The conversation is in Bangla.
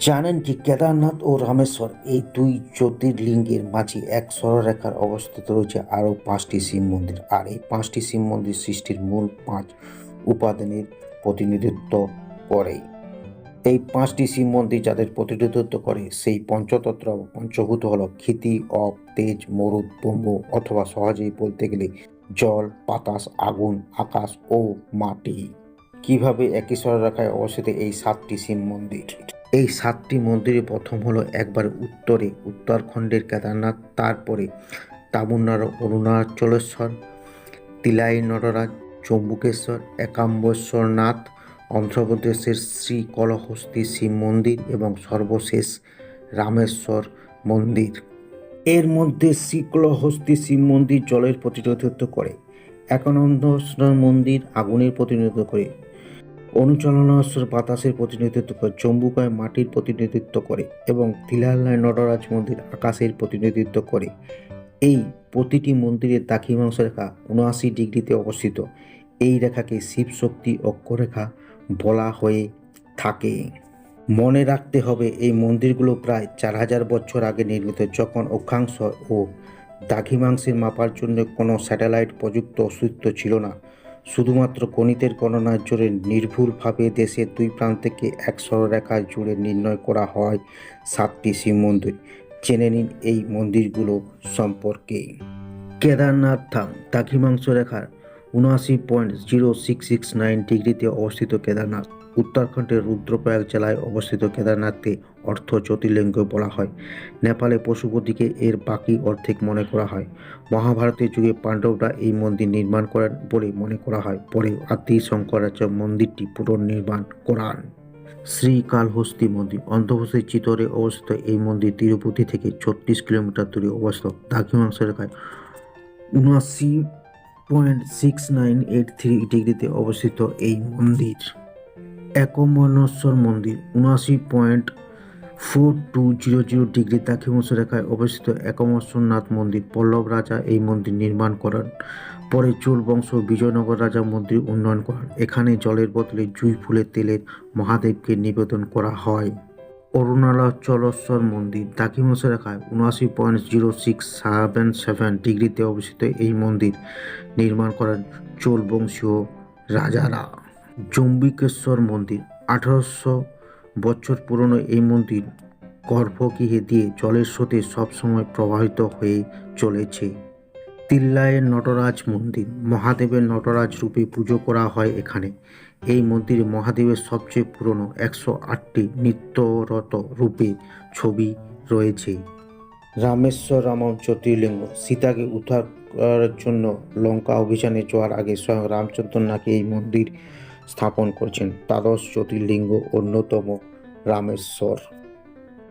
জানেন কি কেদারনাথ ও রামেশ্বর এই দুই জ্যোতির্লিঙ্গের মাঝে এক সরলরেখার অবস্থিত রয়েছে আরও 5টি শিব মন্দির। আর এই 5টি শিব মন্দির সৃষ্টির মূল 5 উপাদানের প্রতিনিধিত্ব করে। এই 5টি শিব মন্দির যাদের প্রতিনিধিত্ব করে সেই পঞ্চতত্ত্ব বা পঞ্চভূত হল ক্ষিতি, অপ, তেজ, মরুদ, ব্রহ্ম, অথবা সহজেই বলতে গেলে জল, বাতাস, আগুন, আকাশ ও মাটি। কিভাবে একই সরলরেখায় অবস্থিত এই 7টি শিব মন্দির? এই 7টি মন্দিরে প্রথম হলো একবার উত্তরে উত্তরাখণ্ডের কেদারনাথ, তারপরে তামিলনাড়ুর অরুণাচলেশ্বর, তিলাই নটরাজ, জম্বুকেশ্বর, একাম্বেশ্বরনাথ, অন্ধ্রপ্রদেশের শ্রীকলহস্তি শিব মন্দির এবং সর্বশেষ রামেশ্বর মন্দির। এর মধ্যে শ্রীকলহস্তি শিব মন্দির জলের প্রতিনিধিত্ব করে, একানন্দেশ্বর মন্দির আগুনের প্রতিনিধিত্ব করে, অনুচলনেশ্বর বাতাসের প্রতিনিধিত্ব করে, জম্বুকায় মাটির প্রতিনিধিত্ব করে এবং তিলালয় নটরাজ মন্দির আকাশের প্রতিনিধিত্ব করে। এই প্রতিটি মন্দিরের দ্রাঘিমাংশ রেখা 79 ডিগ্রিতে অবস্থিত। এই রেখাকে শিব শক্তি অক্ষরেখা বলা হয়ে থাকে। মনে রাখতে হবে এই মন্দিরগুলো প্রায় 4000 বছর আগে নির্মিত, যখন অক্ষাংশ ও দ্রাঘিমাংশের মাপার জন্য কোনো স্যাটেলাইট প্রযুক্ত অস্তিত্ব ছিল না। শুধুমাত্র গণিতের গণনার জোরে নির্ভুলভাবে দেশের দুই প্রান্ত থেকে এক সরলরেখা জুড়ে নির্ণয় করা হয় 7টি শিব মন্দির। জেনে নিন এই মন্দিরগুলো সম্পর্কে। কেদারনাথ ধাম দ্রাঘিমাংশ রেখার 79.0669 ডিগ্রিতে অবস্থিত। কেদারনাথ উত্তরাখণ্ডের রুদ্রপ্রয়াগ জেলায় অবস্থিত। কেদারনাথকে অর্ধ জ্যোতির্লিঙ্গ বলা হয়। নেপালে পশুপতিকে এর বাকি অর্ধেক মনে করা হয়। মহাভারতের যুগে পাণ্ডবরা এই মন্দির নির্মাণ করেন বলে মনে করা হয়। পরে আদি শঙ্করাচার্য মন্দিরটি পুনর্নির্মাণ করান। শ্রীকালহস্তি মন্দির অন্ধ্রপ্রদেশের চিতোরে অবস্থিত। এই মন্দির তিরুপতি থেকে 36 কিলোমিটার দূরে অবস্থিত। দ্রাঘিমাংশ রেখায় 79.6983 ডিগ্রিতে অবস্থিত এই মন্দির। একমনেশ্বর মন্দির 79.4200 ডিগ্রি দ্রাঘিমাংশ রেখায় অবস্থিত। একমনেশ্বরনাথ মন্দির পল্লব রাজা এই মন্দির নির্মাণ করেন। পরে চোল বংশ বিজয়নগর রাজা মন্দির উন্নয়ন করেন। এখানে জলের বদলে জুঁই ফুলের তেলের মহাদেবকে নিবেদন করা হয়। অরুণাচলেশ্বর মন্দির দ্রাঘিমাংশ রেখায় 79.0677 ডিগ্রিতে অবস্থিত। এই মন্দির নির্মাণ করেন চোল বংশীয় রাজারা। জম্বিকেশ্বর মন্দির 1800 বছর পুরনো। এই মন্দির গর্ভগৃহে দিয়ে জলের স্রোতে সবসময় প্রবাহিত হয়ে চলেছে। তিল্লায়ের নটরাজ মন্দির মহাদেবের নটরাজ রূপে পুজো করা হয় এখানে। এই মন্দিরে মহাদেবের সবচেয়ে পুরনো 108টি নৃত্যরত রূপে ছবি রয়েছে। রামেশ্বর রামম জ্যোতির্লিঙ্গ সীতাকে উদ্ধার করার জন্য লঙ্কা অভিযানে যাওয়ার আগে স্বয়ং রামচন্দ্র নাকি এই মন্দির স্থাপন করেছেন। দ্বাদশ জ্যোতির্লিঙ্গ অন্যতম রামেশ্বর।